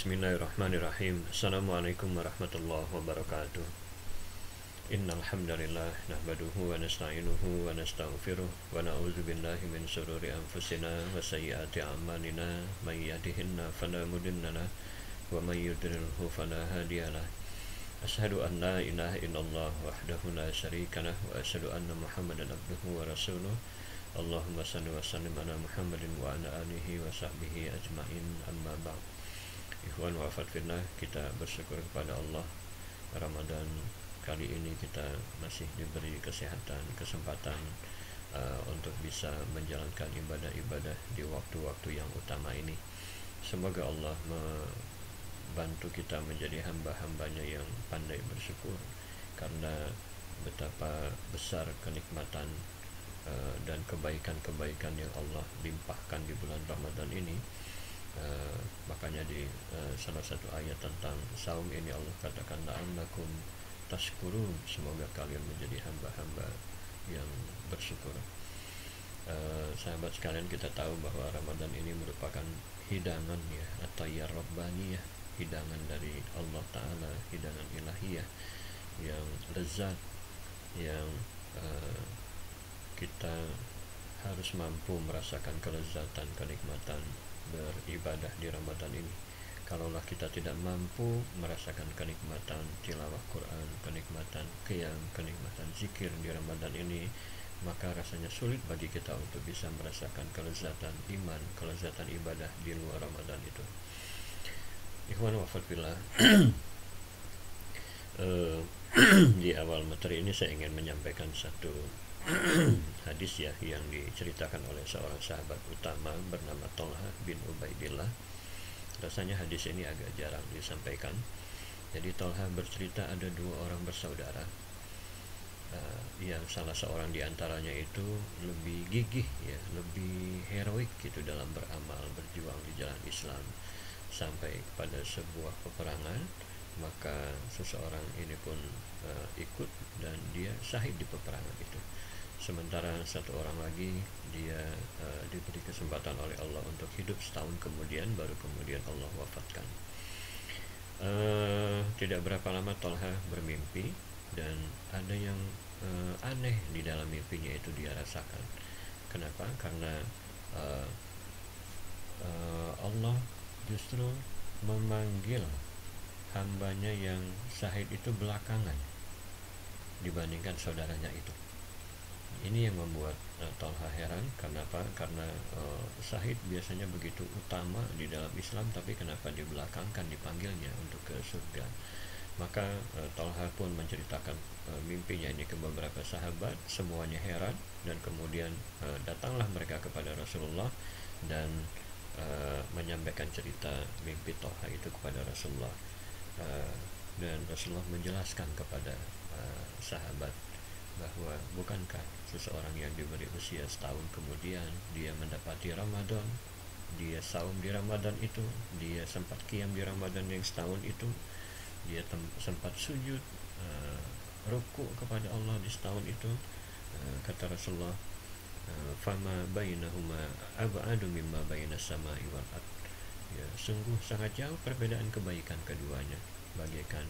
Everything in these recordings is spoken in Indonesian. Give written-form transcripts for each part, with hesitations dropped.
Bismillahirrahmanirrahim. Assalamualaikum warahmatullahi wabarakatuh. Innal hamdalillah nahmaduhu wa nasta'inuhu wa nastaghfiruh wa na'udzu billahi min shururi anfusina wa sayyiati a'malina may yahdihillahu fala mudilla lahu wa may yudlilhu fala hadiyalah. Asyhadu an la ilaha illallah wahdahu la syarika lah wa asyhadu anna Muhammadan abduhu wa rasuluh. Allahumma shalli wa sallim ala Muhammadin wa ala alihi wa sahbihi ajma'in, amma ba'd. Ikhwan wa akhwat fillah, kita bersyukur kepada Allah, Ramadan kali ini kita masih diberi kesehatan, kesempatan untuk bisa menjalankan ibadah-ibadah di waktu-waktu yang utama ini. Semoga Allah membantu kita menjadi hamba-hambanya yang pandai bersyukur, karena betapa besar kenikmatan dan kebaikan-kebaikan yang Allah limpahkan di bulan Ramadan ini. Makanya di salah satu ayat tentang saum ini Allah katakan la'allakum tashkurun, semoga kalian menjadi hamba-hamba yang bersyukur. Sahabat sekalian, kita tahu bahwa Ramadan ini merupakan hidangan ya, atau ya Rabbaniyah, hidangan dari Allah Ta'ala, hidangan ilahiyah yang lezat, yang kita harus mampu merasakan kelezatan, kenikmatan beribadah di Ramadan ini. Kalaulah kita tidak mampu merasakan kenikmatan tilawah Quran, kenikmatan qiyam, kenikmatan zikir di Ramadan ini, maka rasanya sulit bagi kita untuk bisa merasakan kelezatan iman, kelezatan ibadah di luar Ramadan itu. Ikhwan wa akhwat fillah, di awal materi ini saya ingin menyampaikan satu hadis ya, yang diceritakan oleh seorang sahabat utama bernama Thalha bin Ubaidillah. Rasanya hadis ini agak jarang disampaikan. Jadi Thalha bercerita ada dua orang bersaudara, yang salah seorang diantaranya itu lebih gigih ya, lebih heroik gitu dalam beramal, berjuang di jalan Islam sampai pada sebuah peperangan. Maka seseorang ini pun ikut dan dia syahid di peperangan itu. Sementara satu orang lagi dia diberi kesempatan oleh Allah untuk hidup setahun kemudian, baru kemudian Allah wafatkan. Tidak berapa lama Thalha bermimpi, dan ada yang aneh di dalam mimpinya itu dia rasakan. Kenapa? Karena Allah justru memanggil hambanya yang syahid itu belakangan dibandingkan saudaranya itu. Ini yang membuat Thalha heran. Kenapa? Karena syahid biasanya begitu utama di dalam Islam, tapi kenapa dibelakangkan dipanggilnya untuk ke surga? Maka Thalha pun menceritakan mimpinya ini ke beberapa sahabat. Semuanya heran, dan kemudian datanglah mereka kepada Rasulullah dan menyampaikan cerita mimpi Thalha itu kepada Rasulullah. Dan Rasulullah menjelaskan kepada sahabat bahwa bukankah seseorang yang diberi usia setahun kemudian dia mendapati Ramadan, dia saum di Ramadan itu, dia sempat qiyam di Ramadan yang setahun itu, dia sempat sujud ruku kepada Allah di setahun itu. Kata Rasulullah, fama bainahuma ab'adu mimma bainas sama'i wal ard, ya, sungguh sangat jauh perbedaan kebaikan keduanya, bagaikan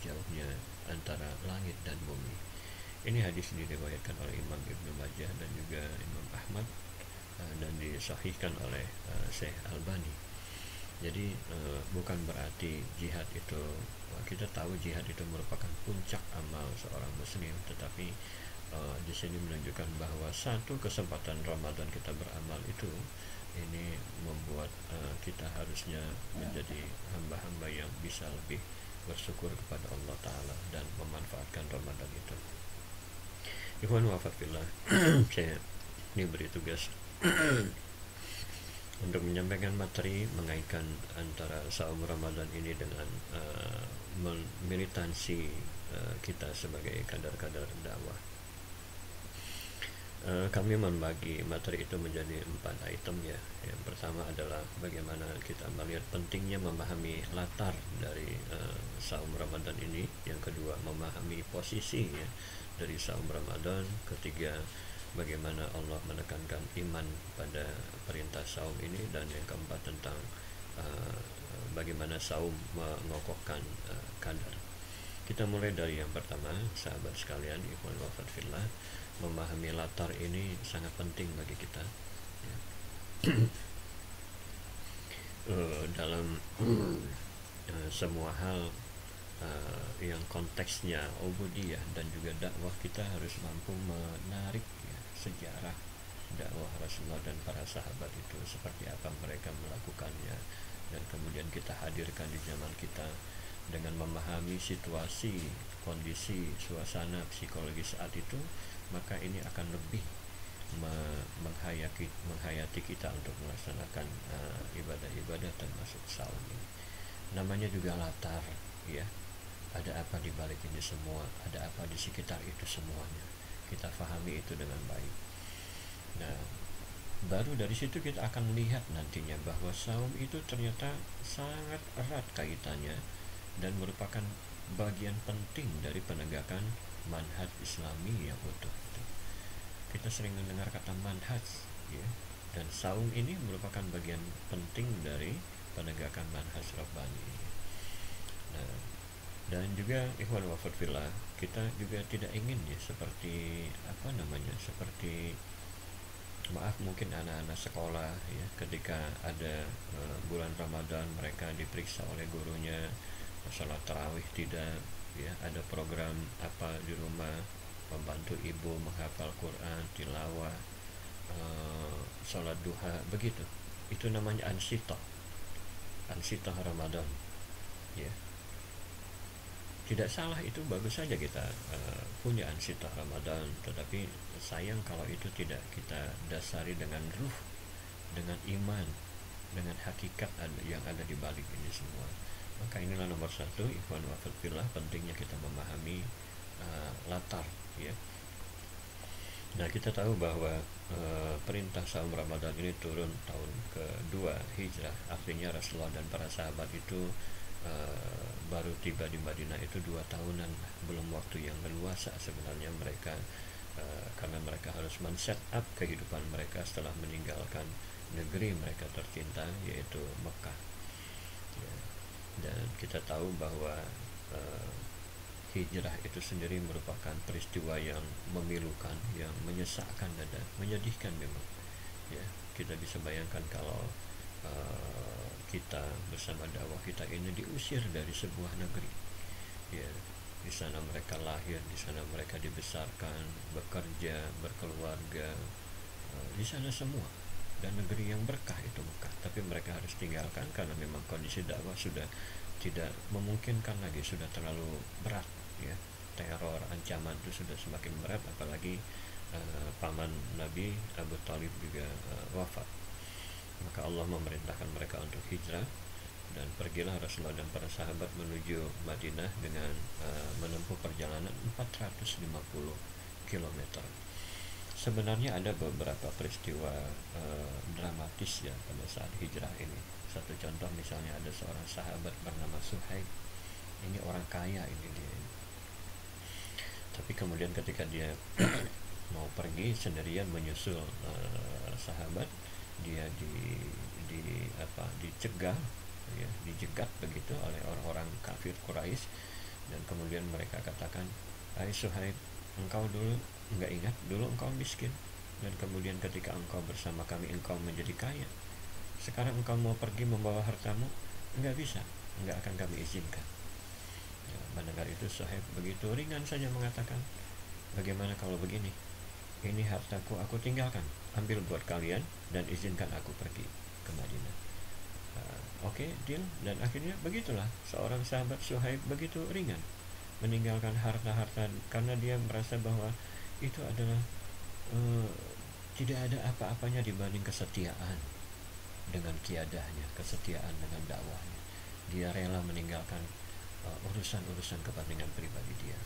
jauhnya antara langit dan bumi. Ini hadis diriwayatkan oleh Imam Ibnu Majah dan juga Imam Ahmad, dan disahihkan oleh Syekh Albani. Jadi bukan berarti jihad itu, kita tahu jihad itu merupakan puncak amal seorang muslim, tetapi di sini menunjukkan bahwa satu kesempatan Ramadan kita beramal itu, ini membuat kita harusnya menjadi hamba-hamba yang bisa lebih bersyukur kepada Allah Ta'ala dan memanfaatkan Ramadan itu. Ikhwan wa akhwat fillah, saya ini beri tugas untuk menyampaikan materi mengaitkan antara saum Ramadan ini dengan militansi kita sebagai kadar-kadar dakwah. Kami membagi materi itu menjadi 4 item ya. Yang pertama adalah bagaimana kita melihat pentingnya memahami latar dari saum Ramadan ini. Yang kedua, memahami posisi ya dari saum Ramadan. Ketiga, bagaimana Allah menekankan iman pada perintah saum ini. Dan yang keempat, tentang uh, bagaimana saum mengokohkan kadar. Kita mulai dari yang pertama, sahabat sekalian, ikhwan wafat fillah, memahami latar ini sangat penting bagi kita, ya. Dalam semua hal yang konteksnya ubudiyah dan juga dakwah, kita harus mampu menarik, ya, sejarah dakwah Rasulullah dan para sahabat itu seperti apa mereka melakukannya, dan kemudian kita hadirkan di zaman kita dengan memahami situasi, kondisi, suasana psikologis saat itu, maka ini akan lebih menghayati kita untuk melaksanakan ibadah-ibadah termasuk saum ini. Namanya juga latar, ya. Ada apa di balik ini semua? Ada apa di sekitar itu semuanya? Kita fahami itu dengan baik. Nah, baru dari situ kita akan lihat nantinya bahwa saum itu ternyata sangat erat kaitannya dan merupakan bagian penting dari penegakan manhaj Islami yang utuh. Kita sering mendengar kata manhaj, ya, dan saum ini merupakan bagian penting dari penegakan manhaj Rabbani. Nah, dan juga ikhwan wafat fillah, kita juga tidak ingin, ya, seperti seperti mungkin anak-anak sekolah, ya, ketika ada bulan Ramadan mereka diperiksa oleh gurunya salat tarawih tidak, ya, ada program apa di rumah, membantu ibu menghafal Quran, tilawah, sholat duha, begitu. Itu namanya ansitoh Ramadan, ya. Tidak salah, itu bagus saja kita punya ansitoh Ramadan, tetapi sayang kalau itu tidak kita dasari dengan ruh, dengan iman, dengan hakikat yang ada di balik ini semua. Maka inilah nomor satu, ikhwan wa fillah, pentingnya kita memahami latar, ya. Nah, kita tahu bahwa perintah saum Ramadan ini turun tahun kedua Hijrah, artinya Rasulullah dan para sahabat itu baru tiba di Madinah itu 2 tahunan, belum waktu yang leluasa sebenarnya mereka, karena mereka harus men-set up kehidupan mereka setelah meninggalkan negeri mereka tercinta, yaitu Mekah, ya. Dan kita tahu bahwa hijrah itu sendiri merupakan peristiwa yang memilukan, yang menyesakkan dada, menyedihkan memang, ya. Kita bisa bayangkan kalau kita bersama dakwah kita ini diusir dari sebuah negeri, ya. Di sana mereka lahir, di sana mereka dibesarkan, bekerja, berkeluarga, di sana semua, dan negeri yang berkah itu Mekah, tapi mereka harus tinggalkan karena memang kondisi dakwah sudah tidak memungkinkan lagi, sudah terlalu berat, ya. Teror, ancaman itu sudah semakin berat, apalagi paman Nabi Abu Talib juga wafat. Maka Allah memerintahkan mereka untuk hijrah, dan pergilah Rasulullah dan para sahabat menuju Madinah dengan menempuh perjalanan 450 km. Sebenarnya ada beberapa peristiwa dramatis, ya, pada saat hijrah ini. Satu contoh misalnya, ada seorang sahabat bernama Suhaib. Ini orang kaya ini dia. Tapi kemudian ketika dia mau pergi sendirian menyusul sahabat, dia dicegah, ya, dijegat begitu oleh orang-orang kafir Quraisy, dan kemudian mereka katakan, "Hai Suhaib, engkau dulu enggak ingat dulu engkau miskin, dan kemudian ketika engkau bersama kami engkau menjadi kaya. Sekarang engkau mau pergi membawa hartamu, enggak bisa, enggak akan kami izinkan." Ya, mendengar itu Suhaib begitu ringan saja mengatakan, "Bagaimana kalau begini? Ini hartaku, aku tinggalkan, ambil buat kalian, dan izinkan aku pergi ke Madinah." Oke, deal. Dan akhirnya begitulah seorang sahabat Suhaib begitu ringan meninggalkan harta-harta, karena dia merasa bahwa itu adalah tidak ada apa-apanya dibanding kesetiaan dengan kiadahnya, kesetiaan dengan dakwahnya. Dia rela meninggalkan urusan-urusan kepentingan pribadi dia.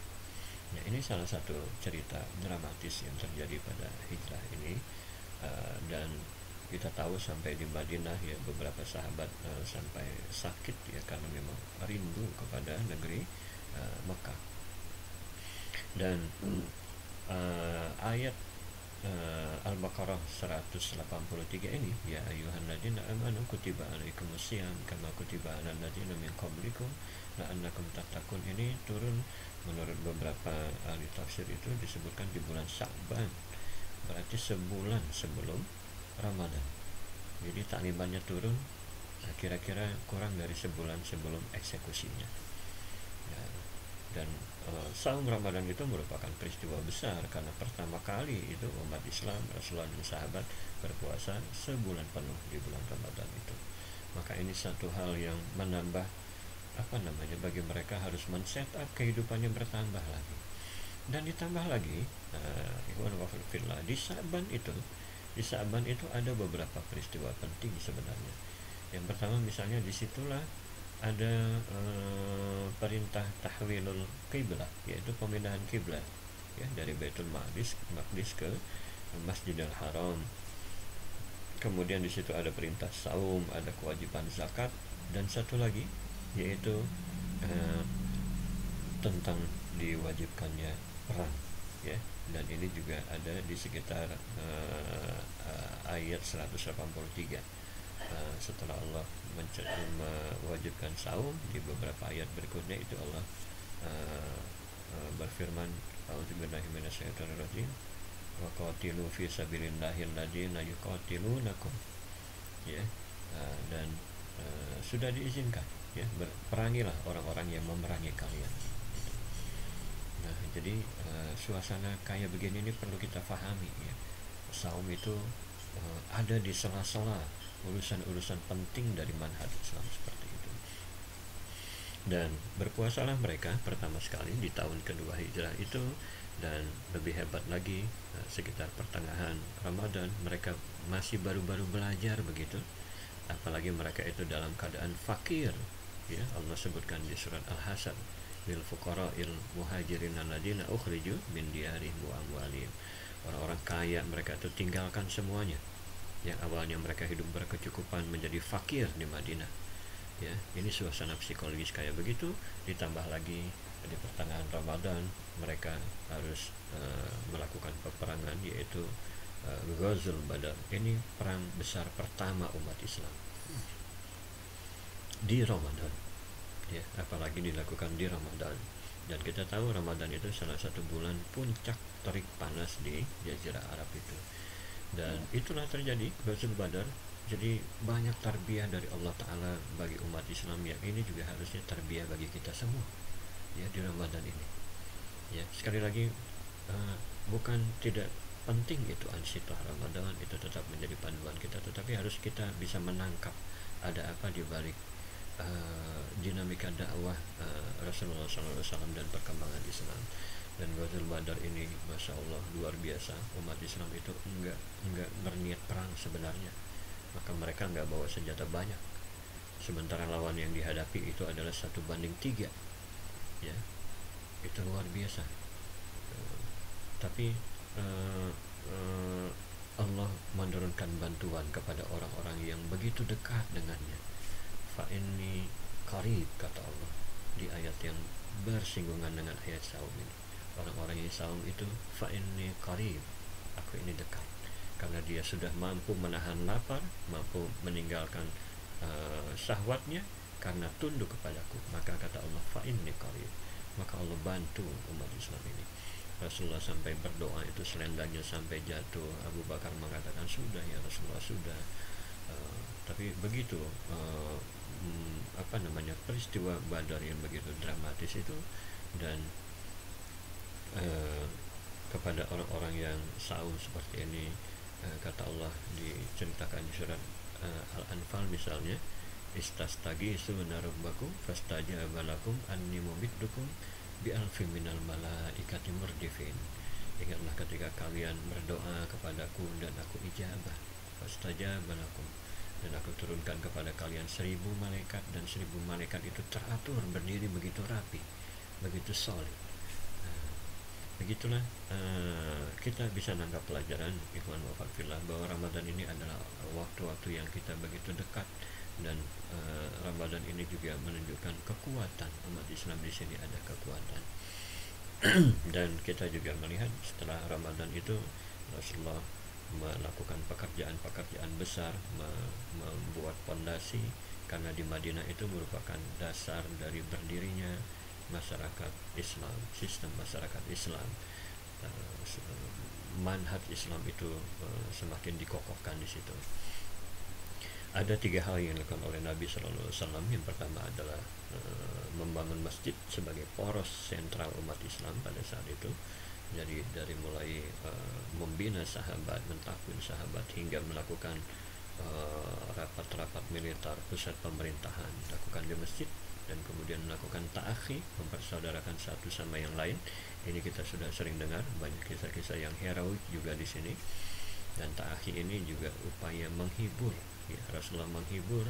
Nah, ini salah satu cerita dramatis yang terjadi pada hijrah ini, dan kita tahu sampai di Madinah, ya, beberapa sahabat sampai sakit, ya, karena memang rindu kepada negeri Mekah. Dan ayat Al-Baqarah 183 ini, ya ayyuhalladzina amanu kutiba alaikumusiyam kama kutiba alal ladzina min qablikum la'allakum tattaqun, ini turun menurut beberapa ahli tafsir itu disebutkan di bulan Sya'ban, berarti sebulan sebelum Ramadan. Jadi taklimannya turun kira-kira kurang dari sebulan sebelum eksekusinya. Ya, dan saum Ramadan itu merupakan peristiwa besar karena pertama kali itu umat Islam, Rasulullah dan sahabat berpuasa sebulan penuh di bulan Ramadan itu. Maka ini satu hal yang menambah bagi mereka harus men-set up kehidupannya bertambah lagi. Dan ditambah lagi ikhwan wa fillah, di Sa'ban itu ada beberapa peristiwa penting sebenarnya. Yang pertama misalnya disitulah ada perintah tahwilul qiblah, yaitu pemindahan kiblat ya, dari Baitul Maqdis ke Masjidil Haram. Kemudian di situ ada perintah saum, ada kewajiban zakat, dan satu lagi yaitu tentang diwajibkannya perang ya. Dan ini juga ada di sekitar ayat 183. Setelah Allah mewajibkan saum, di beberapa ayat berikutnya itu Allah berfirman, a'udzubillahi minasyaitonirrajim, wa qatilu fi sabilillahil ladzina yuqatilunakum ya. Dan sudah diizinkan ya, perangilah orang-orang yang memerangi kalian. Nah, jadi suasana kayak begini ini perlu kita pahami ya. Saum itu ada di sela-sela urusan-urusan penting dari manhaj Islam seperti itu. Dan berpuasalah mereka pertama sekali di tahun kedua hijrah itu, dan lebih hebat lagi sekitar pertengahan Ramadan mereka masih baru-baru belajar begitu, apalagi mereka itu dalam keadaan fakir ya. Allah sebutkan di surat Al-Hasyr, lil fuqara'il muhajirin alladzina ukhriju min diyarihim wa amwalihim, orang-orang kaya mereka itu tinggalkan semuanya. Yang awalnya mereka hidup berkecukupan menjadi fakir di Madinah ya. Ini suasana psikologis kayak begitu, ditambah lagi di pertengahan Ramadan mereka harus melakukan peperangan, yaitu Ghazul Badar. Ini perang besar pertama umat Islam di Ramadan ya, apalagi dilakukan di Ramadan. Dan kita tahu Ramadan itu salah satu bulan puncak terik panas di Jazirah Arab itu. Dan itulah terjadi Ghazul Badar. Jadi banyak tarbiyah dari Allah Ta'ala bagi umat Islam, yang ini juga harusnya tarbiyah bagi kita semua ya di Ramadan ini ya. Sekali lagi bukan tidak penting itu ansitah Ramadan, itu tetap menjadi panduan kita, tetapi harus kita bisa menangkap ada apa di balik dinamika dakwah Rasulullah SAW dan perkembangan Islam. Dan Ghazul Badar ini Masya Allah luar biasa. Umat Islam itu enggak berniat perang sebenarnya, maka mereka enggak bawa senjata banyak, sementara lawan yang dihadapi itu adalah 1:3 ya. Itu luar biasa. Tapi Allah menurunkan bantuan kepada orang-orang yang begitu dekat dengannya. Fa inni qarib, kata Allah di ayat yang bersinggungan dengan ayat saum ini. Orang-orang yang saum itu fa inni qarib, aku ini dekat, karena dia sudah mampu menahan lapar, mampu meninggalkan syahwatnya karena tunduk kepadaku. Maka kata Allah fa inni qarib, maka Allah bantu umat Islam ini. Rasulullah sampai berdoa itu selendangnya sampai jatuh. Abu Bakar mengatakan sudah ya Rasulullah sudah. Tapi begitu peristiwa Badar yang begitu dramatis itu, dan kepada orang-orang yang saum seperti ini, kata Allah diceritakan di surat Al-Anfal misalnya, istastaghitsuna rabbakum fastajaba lakum anni mumiddukum bi alfin minal malaikati murdifin. Ingatlah ketika kalian berdoa kepadaku dan aku ijabah, fastajaba lakum, dan aku turunkan kepada kalian 1000 malaikat, dan 1000 malaikat itu teratur berdiri begitu rapi, begitu solid. Begitulah kita bisa nangkap pelajaran ikhwan wa fillah bahwa Ramadan ini adalah waktu-waktu yang kita begitu dekat, dan Ramadan ini juga menunjukkan kekuatan umat Islam. Di sini ada kekuatan. Dan kita juga melihat setelah Ramadan itu Rasulullah melakukan pekerjaan-pekerjaan besar, membuat pondasi, karena di Madinah itu merupakan dasar dari berdirinya masyarakat Islam, sistem masyarakat Islam. Manhaj Islam itu semakin dikokohkan di situ. Ada 3 hal yang dilakukan oleh Nabi Shallallahu Alaihi Wasallam. Yang pertama adalah membangun masjid sebagai poros sentral umat Islam pada saat itu. Jadi dari mulai membina sahabat, mentakwin sahabat, hingga melakukan rapat-rapat militer, pusat pemerintahan dilakukan di masjid, dan kemudian melakukan ta'akhi, mempersaudarakan satu sama yang lain. Ini kita sudah sering dengar, banyak kisah-kisah yang heroik juga di sini. Dan ta'akhi ini juga upaya menghibur, ya, Rasulullah menghibur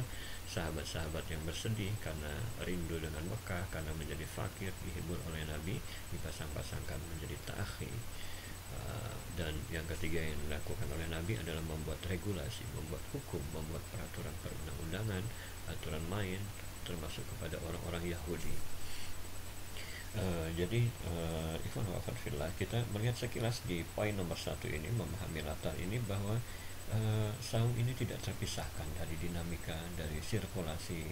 sahabat-sahabat yang bersedih karena rindu dengan Mekah, karena menjadi fakir, dihibur oleh Nabi, dipasang-pasangkan menjadi ta'akhi. Dan yang ketiga yang dilakukan oleh Nabi adalah membuat regulasi, membuat hukum, membuat peraturan perundang-undangan, aturan main, termasuk kepada orang-orang Yahudi. Jadi ikhwan wa akhwat fillah, kita melihat sekilas di poin nomor 1 ini, memahami latar ini, bahwa saum ini tidak terpisahkan dari dinamika, dari sirkulasi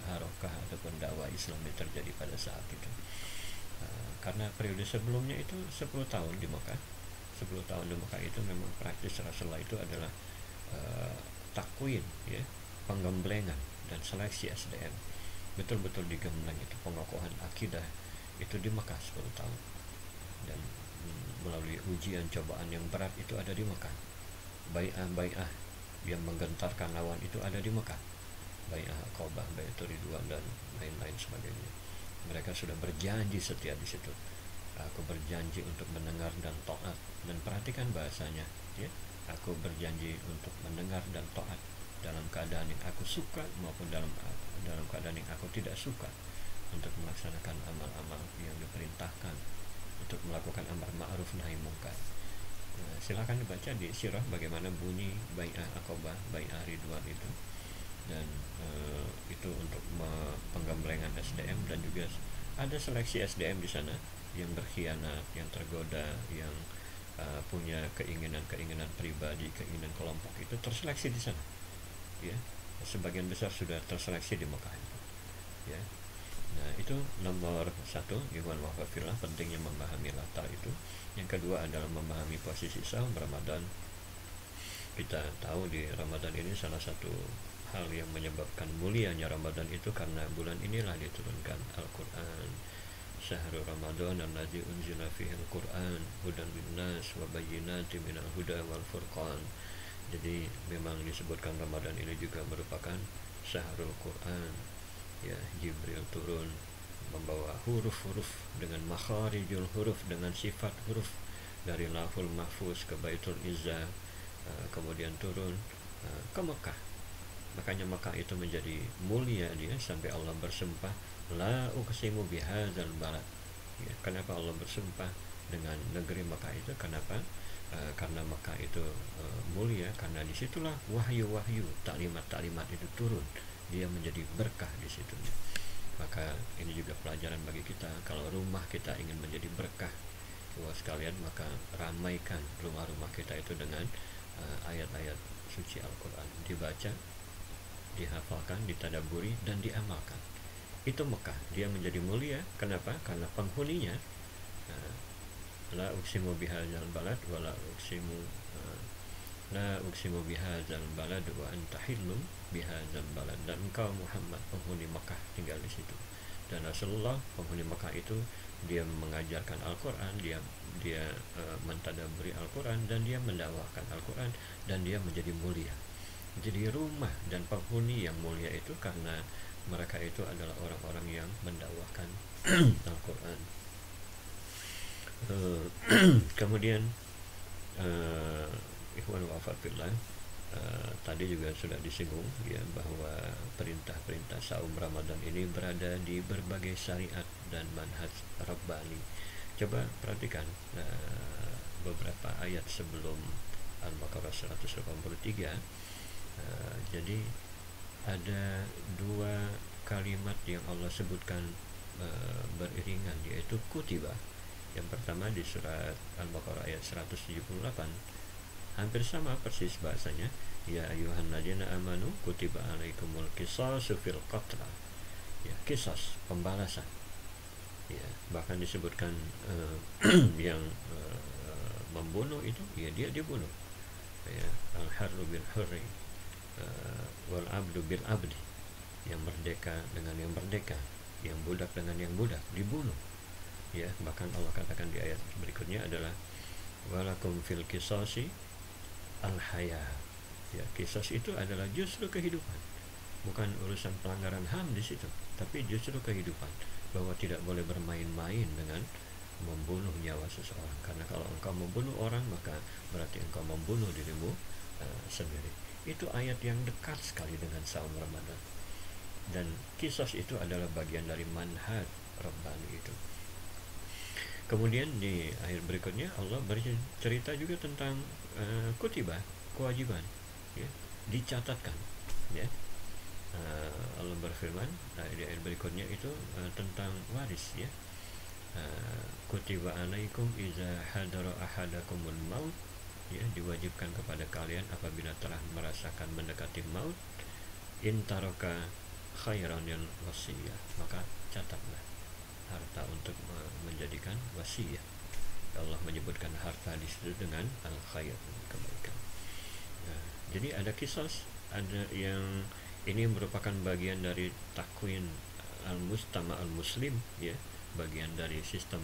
harokah ataupun dakwah Islam yang terjadi pada saat itu. Karena periode sebelumnya itu 10 tahun di Mekah. 10 tahun di Mekah itu memang praktis Rasulullah itu adalah takwin, ya, penggemblengan dan seleksi SDM. Betul-betul digembleng itu, pengokohan akidah itu di Mekah 10 tahun. Dan melalui ujian cobaan yang berat itu ada di Mekah. Bai'ah yang menggentarkan lawan itu ada di Mekah. Bai'ah Aqabah, Bai'atul Ridwan, dan lain-lain sebagainya. Mereka sudah berjanji setia di situ. Aku berjanji untuk mendengar dan taat. Dan perhatikan bahasanya, ya. Aku berjanji untuk mendengar dan taat dalam keadaan yang aku suka maupun dalam keadaan yang aku tidak suka, untuk melaksanakan amal-amal yang diperintahkan, untuk melakukan amar ma'ruf nahi mungkar. Silakan dibaca di sirah bagaimana bunyi Bai'ah Aqabah, Bai'ah Ridwan itu. Dan itu untuk penggemblengan SDM, dan juga ada seleksi SDM di sana yang berkhianat, yang tergoda, yang punya keinginan pribadi, keinginan kelompok, itu terseleksi di sana, ya. Sebagian besar sudah terseleksi di Mekah itu, ya. Nah, itu nomor 1, ikhwan wa akhwat fillah, pentingnya memahami latar itu. Yang kedua adalah memahami posisi saum Ramadan. Kita tahu di Ramadan ini salah satu hal yang menyebabkan mulianya Ramadan itu karena bulan inilah diturunkan Al-Quran. Syahrul Ramadan alladzi unzila fihi al-Quran hudan linnas wa bayyinatin minal huda wal furqan. Jadi memang disebutkan Ramadan ini juga merupakan Syahrul Quran, ya. Jibril turun membawa huruf-huruf dengan makharijul huruf, dengan sifat huruf, dari Lauhul Mahfuz ke Baitul Izzah, kemudian turun ke Mekah. Makanya Mekah itu menjadi mulia dia, sampai Allah bersumpah, la uqsimu bihadzal balad, ya. Kenapa Allah bersumpah dengan negeri Mekah itu? Kenapa? Karena Mekah itu mulia, karena disitulah wahyu-wahyu, taklimat-taklimat itu turun, dia menjadi berkah di situ. Maka ini juga pelajaran bagi kita, kalau rumah kita ingin menjadi berkah, luas sekalian, maka ramaikan rumah-rumah kita itu dengan ayat-ayat suci Al-Quran, dibaca, dihafalkan, ditadaburi, dan diamalkan. Itu Mekah, dia menjadi mulia. Kenapa? Karena penghuninya la uqsimu bihadzal balad wa la uqsimu bihadzal balad wa anta hillum bihadzal balad. Dan engkau Muhammad, penghuni Mekah, tinggal di situ. Dan Rasulullah, penghuni Mekah itu, dia mengajarkan Al-Quran, dia mentadaburi Al-Quran, dan dia mendakwahkan Al-Quran, dan dia menjadi mulia. Jadi rumah dan penghuni yang mulia itu karena mereka itu adalah orang-orang yang mendakwahkan Al-Quran. Kemudian ikhwan wa akhwat fillah, tadi juga sudah disinggung, ya, bahwa perintah-perintah saum Ramadan ini berada di berbagai syariat dan manhaj Rabbani. Coba perhatikan beberapa ayat sebelum Al-Baqarah 183. Jadi ada 2 kalimat yang Allah sebutkan beriringan, yaitu kutiba. Yang pertama di surat Al-Baqarah ayat 178, hampir sama persis bahasanya. Ya ayuhan ladina amanu kutiba alaikumul qisasu fil qatla. Ya, qisas, pembalasan. Ya, bahkan disebutkan yang membunuh itu ya dia dibunuh. Ya, al harru bil hurri wal abdu bil abdi, yang merdeka dengan yang merdeka, yang budak dengan yang budak dibunuh. Ya, bahkan Allah katakan di ayat berikutnya adalah walakum fil qisasi al haya. Ya, kisos itu adalah justru kehidupan, bukan urusan pelanggaran HAM di situ, tapi justru kehidupan, bahwa tidak boleh bermain-main dengan membunuh nyawa seseorang, karena kalau engkau membunuh orang maka berarti engkau membunuh dirimu sendiri. Itu ayat yang dekat sekali dengan saum Ramadan, dan kisos itu adalah bagian dari manhaj Rabbani itu. Kemudian di ayat berikutnya Allah bercerita juga tentang kutiba, kewajiban, ya, dicatatkan, ya. Allah berfirman di ayat berikutnya itu tentang waris, ya. Kutiba alaikum iza hadara ahadakumul maut, ya, diwajibkan kepada kalian apabila telah merasakan mendekati maut, intaraka khairan yang wasiyah, maka catatlah harta untuk menjadikan wasiat. Allah menyebutkan harta di situ dengan al khair, kebaikan. Nah, jadi ada kisos, ada yang ini merupakan bagian dari takwin al-mustama al-muslim, ya, bagian dari sistem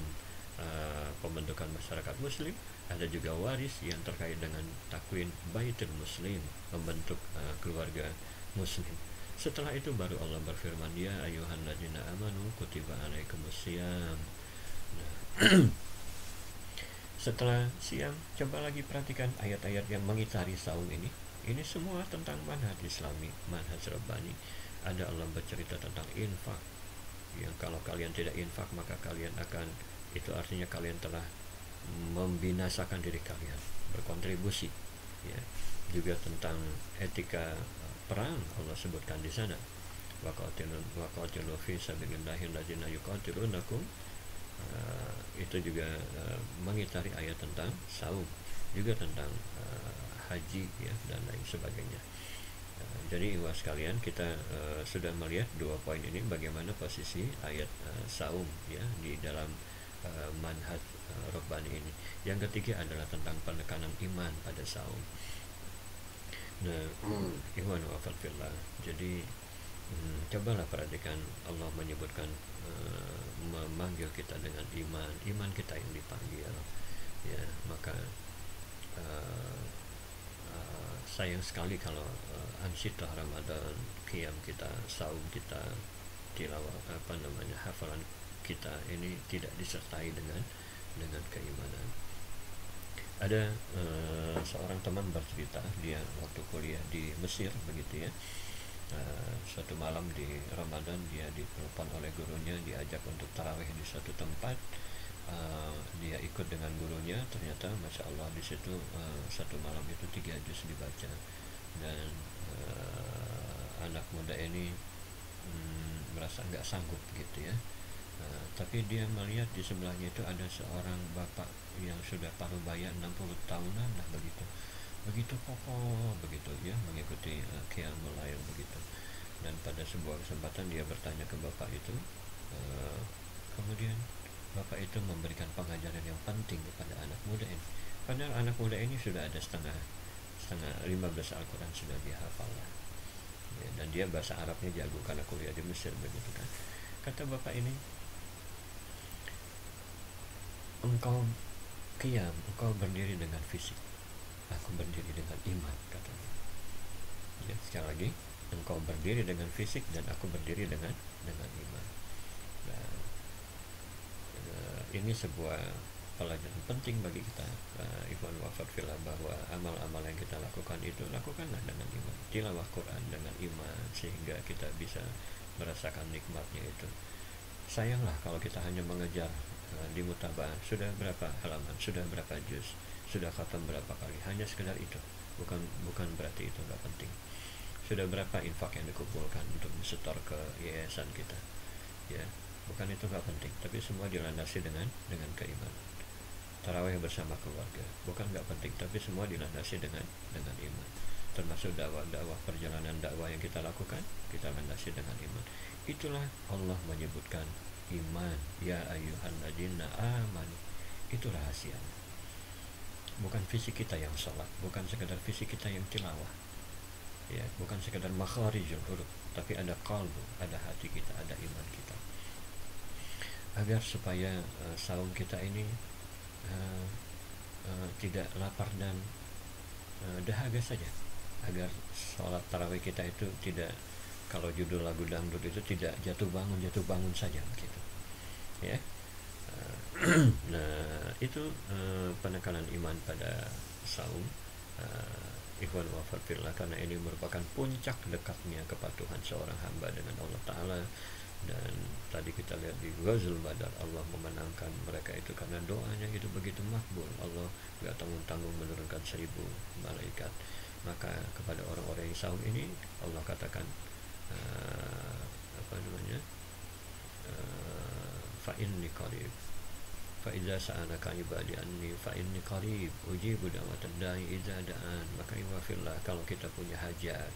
pembentukan masyarakat muslim. Ada juga waris yang terkait dengan takwin baitul muslim, membentuk keluarga muslim. Setelah itu baru Allah berfirman, ya ayuhan ladina amanu kutiba alaikumusiyam. Nah, setelah siam, coba lagi perhatikan ayat-ayat yang mengitari saum ini. Ini semua tentang manhaj islami, manhaj rabbani. Ada Allah bercerita tentang infak, yang kalau kalian tidak infak maka kalian akan, itu artinya kalian telah membinasakan diri kalian, berkontribusi, ya. Juga tentang etika perang Allah sebutkan di sana, waqatilu fi sabilillahi alladzina yuqatilunakum. Itu juga mengitari ayat tentang saum, juga tentang haji, ya, dan lain sebagainya. Jadi ikhwas sekalian, kita sudah melihat dua poin ini, bagaimana posisi ayat saum, ya, di dalam manhaj Rabbani ini. Yang ketiga adalah tentang penekanan iman pada saum. Nah, ikhwan wa fillah. Jadi cobalah perhatikan, Allah menyebutkan memanggil kita dengan iman kita yang dipanggil, ya. Maka sayang sekali kalau ansyidah Ramadan, qiyam kita, saum kita, tilawah hafalan kita ini tidak disertai dengan keimanan. Ada seorang teman bercerita, dia waktu kuliah di Mesir begitu, ya. Suatu malam di Ramadan dia ditelepon oleh gurunya, diajak untuk tarawih di suatu tempat. Dia ikut dengan gurunya, ternyata masya Allah di situ satu malam itu 3 juz dibaca, dan anak muda ini merasa nggak sanggup gitu, ya. Tapi dia melihat di sebelahnya itu ada seorang bapak yang sudah paruh baya 60 tahunan lah begitu kokoh begitu, ya, mengikuti qiyamul lail begitu. Dan pada sebuah kesempatan dia bertanya ke bapak itu, kemudian bapak itu memberikan pengajaran yang penting kepada anak muda ini. Padahal anak muda ini sudah ada setengah 15 Al-Quran sudah dihafal, ya, dan dia bahasa Arabnya jago karena kuliah di Mesir begitu kan. Kata bapak ini, engkau qiyam, engkau berdiri dengan fisik, aku berdiri dengan iman, katanya. Ya, sekali lagi, engkau berdiri dengan fisik dan aku berdiri dengan iman. Nah, ini sebuah pelajaran penting bagi kita, ikhwan wa fillah, bahwa amal-amal yang kita lakukan itu lakukanlah dengan iman, tilawah Quran dengan iman, sehingga kita bisa merasakan nikmatnya itu. Sayanglah kalau kita hanya mengejar di mutabah sudah berapa halaman, sudah berapa juz, sudah khatam berapa kali, hanya sekedar itu. Bukan berarti itu nggak penting. Sudah berapa infak yang dikumpulkan untuk disetor ke yayasan kita, ya, bukan itu nggak penting, tapi semua dilandasi dengan keimanan. tarawih bersama keluarga, bukan nggak penting, tapi semua dilandasi dengan iman, termasuk dakwah perjalanan dakwah yang kita lakukan, kita landasi dengan iman. Itulah Allah menyebutkan iman, ya ayyuhalladzina amanu, itu rahasianya. Bukan fisik kita yang sholat, bukan sekedar fisik kita yang tilawah, ya, bukan sekedar makharijul huruf, tapi ada qalbu, ada hati kita, ada iman kita, agar supaya saum kita ini tidak lapar dan dahaga saja, agar sholat tarawih kita itu tidak, kalau judul lagu dangdut itu, tidak jatuh bangun saja begitu, ya. Nah, itu penekanan iman pada saum, ikhwan wa fillah, karena ini merupakan puncak dekatnya kepatuhan seorang hamba dengan Allah Ta'ala. Dan tadi kita lihat di Ghazul Badar, Allah memenangkan mereka itu karena doanya itu begitu makbul. Allah gak tanggung-tanggung menurunkan 1000 malaikat. Maka kepada orang-orang yang saum ini Allah katakan fa inni qarib, fa idza sa'alaka ibadi anni fa inni qarib ujibu da'watad da'i idza da'an. Maka iwafillah, kalau kita punya hajat,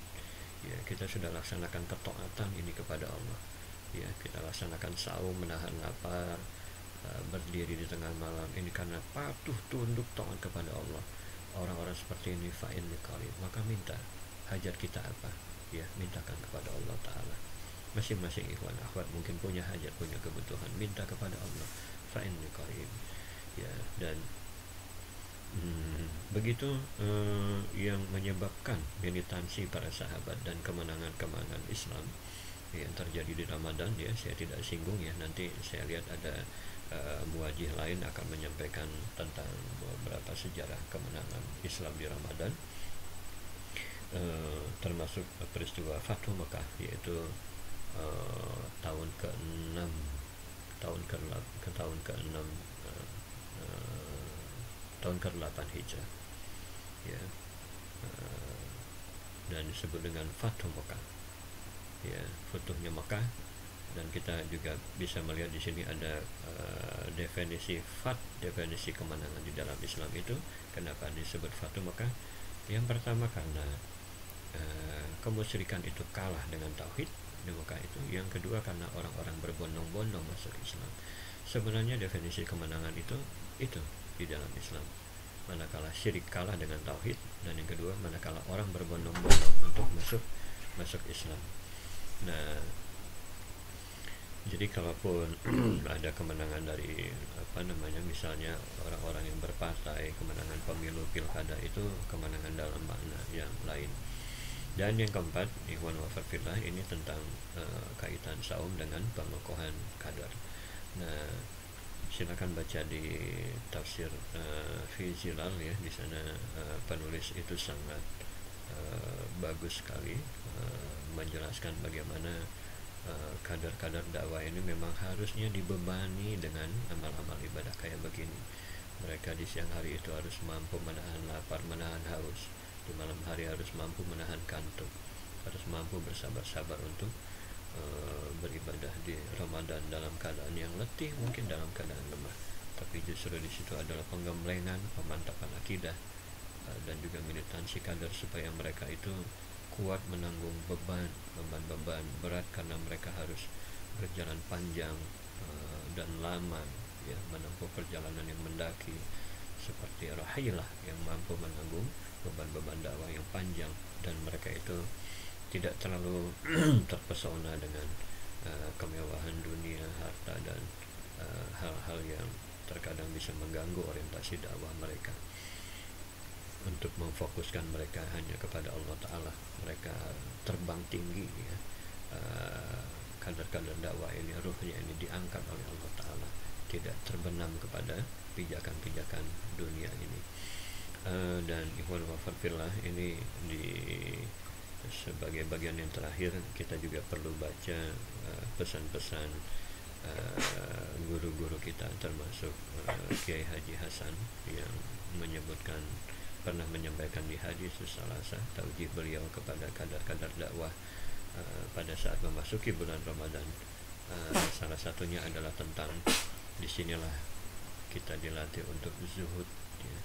ya, kita sudah laksanakan ketaatan ini kepada Allah, ya, kita laksanakan saum, menahan lapar, berdiri di tengah malam ini karena patuh tunduk taat kepada Allah. Orang-orang seperti ini fa inni qarib, maka minta hajat kita apa, ya, mintakan kepada Allah Ta'ala. Masing-masing ikhwan akhwat mungkin punya hajat, punya kebutuhan, minta kepada Allah, fa inni qarib, ya. Dan begitu yang menyebabkan militansi para sahabat dan kemenangan-kemenangan Islam yang terjadi di Ramadan, ya, saya tidak singgung, ya, nanti saya lihat ada muwajih lain akan menyampaikan tentang beberapa sejarah kemenangan Islam di Ramadan, termasuk peristiwa Fathu Mekah, yaitu tahun ke-6 tahun ke-6 tahun ke-8 Hijrah, ya, dan disebut dengan Fathu Mekah, ya, futuhnya Mekah. Dan kita juga bisa melihat di sini ada definisi kemenangan di dalam Islam itu. Kenapa disebut Fathu Mekah? Yang pertama karena kemusyrikan itu kalah dengan tauhid di Mekah itu. Yang kedua karena orang-orang berbondong-bondong masuk Islam. Sebenarnya definisi kemenangan itu di dalam Islam, manakala syirik kalah dengan tauhid, dan yang kedua manakala orang berbondong-bondong untuk masuk Islam. Nah, jadi kalaupun ada kemenangan dari misalnya orang-orang yang berpartai, kemenangan pemilu pilkada, itu kemenangan dalam makna yang lain. Dan yang keempat, ikhwan wa fillah, ini tentang kaitan saum dengan pengokohan kadar. Nah, silakan baca di tafsir fi Zilal, ya, di sana penulis itu sangat bagus sekali menjelaskan bagaimana kadar-kadar dakwah ini memang harusnya dibebani dengan amal-amal ibadah kayak begini. Mereka di siang hari itu harus mampu menahan lapar, menahan haus. Di malam hari harus mampu menahan kantuk, harus mampu bersabar-sabar untuk beribadah di Ramadan dalam keadaan yang letih, mungkin dalam keadaan lemah. Tapi justru di situ adalah penggemblengan, pemantapan akidah, dan juga militansi kadar supaya mereka itu kuat menanggung beban berat, karena mereka harus berjalan panjang dan lama, ya, menempuh perjalanan yang mendaki seperti rahilah yang mampu menanggung beban-beban dakwah yang panjang. Dan mereka itu tidak terlalu terpesona dengan kemewahan dunia, harta, dan hal-hal yang terkadang bisa mengganggu orientasi dakwah mereka. Untuk memfokuskan mereka hanya kepada Allah Ta'ala, mereka terbang tinggi, ya. Kadar-kadar dakwah ini, ruhnya ini diangkat oleh Allah Ta'ala, tidak terbenam kepada pijakan-pijakan dunia ini. Dan ikhwan wa fillah, ini di sebagai bagian yang terakhir kita juga perlu baca pesan-pesan guru-guru kita, termasuk Kiai Haji Hasan yang pernah menyampaikan di hadis Salasa taujih beliau kepada kadar-kadar dakwah pada saat memasuki bulan Ramadan. Salah satunya adalah tentang disinilah kita dilatih untuk zuhud, ya,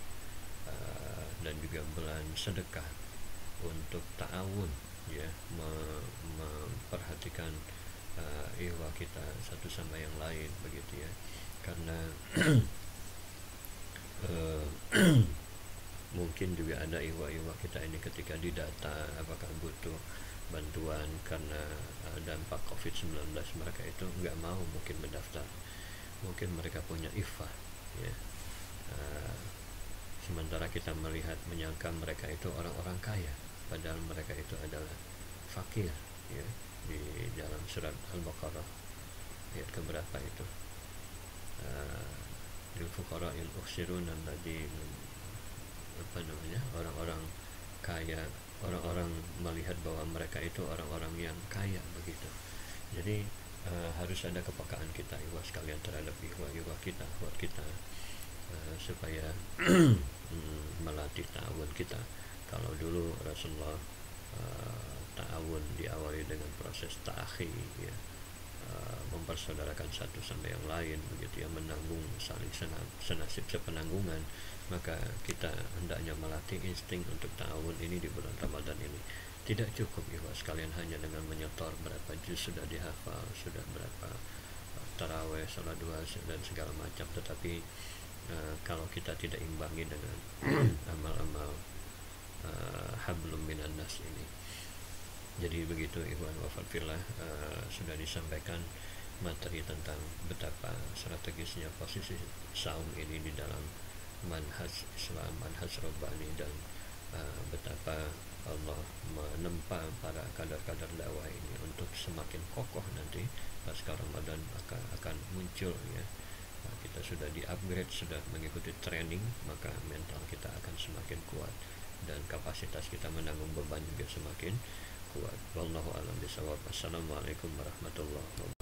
dan juga bulan sedekah, untuk ta'awun, ya, memperhatikan ihwa kita satu sama yang lain, begitu ya. Karena mungkin juga ada ihwa-ihwa kita ini ketika didata apakah butuh bantuan karena dampak COVID-19, mereka itu nggak mau mungkin mendaftar, mungkin mereka punya ifah, ya. Sementara kita melihat, menyangka mereka itu orang-orang kaya, padahal mereka itu adalah fakir, ya. Di dalam surat Al-Baqarah ayat keberapa itu, lil fuqara il ukhsirun alladzi, apa namanya, orang-orang kaya, orang-orang melihat bahwa mereka itu orang-orang yang kaya, begitu. Jadi harus ada kepekaan kita, ihwa sekalian, terhadap ihwa kita, buat kita, supaya melatih ta'awun kita. Kalau dulu Rasulullah ta'awun diawali dengan proses ta'akhi, ya, mempersaudarakan satu sama yang lain, begitu ya, menanggung, saling senasib sepenanggungan. Maka kita hendaknya melatih insting untuk ta'awun ini di bulan Ramadan ini. Tidak cukup ihwa sekalian hanya dengan menyetor berapa juz sudah dihafal, sudah berapa taraweh, salat duha dan segala macam, tetapi kalau kita tidak imbangi dengan amal-amal hablum minan nas ini. Jadi begitu ikhwan wafat fillah, sudah disampaikan materi tentang betapa strategisnya posisi saum ini di dalam manhaj Islam, manhaj Rabbani, dan betapa Allah menempa para kadar-kadar dakwah ini untuk semakin kokoh nanti pasca Ramadan akan muncul, ya. Kita sudah di-upgrade, sudah mengikuti training, maka mental kita akan semakin kuat dan kapasitas kita menanggung beban juga semakin kuat. Wallahu a'lam bishawab. Assalamualaikum warahmatullahi wabarakatuh.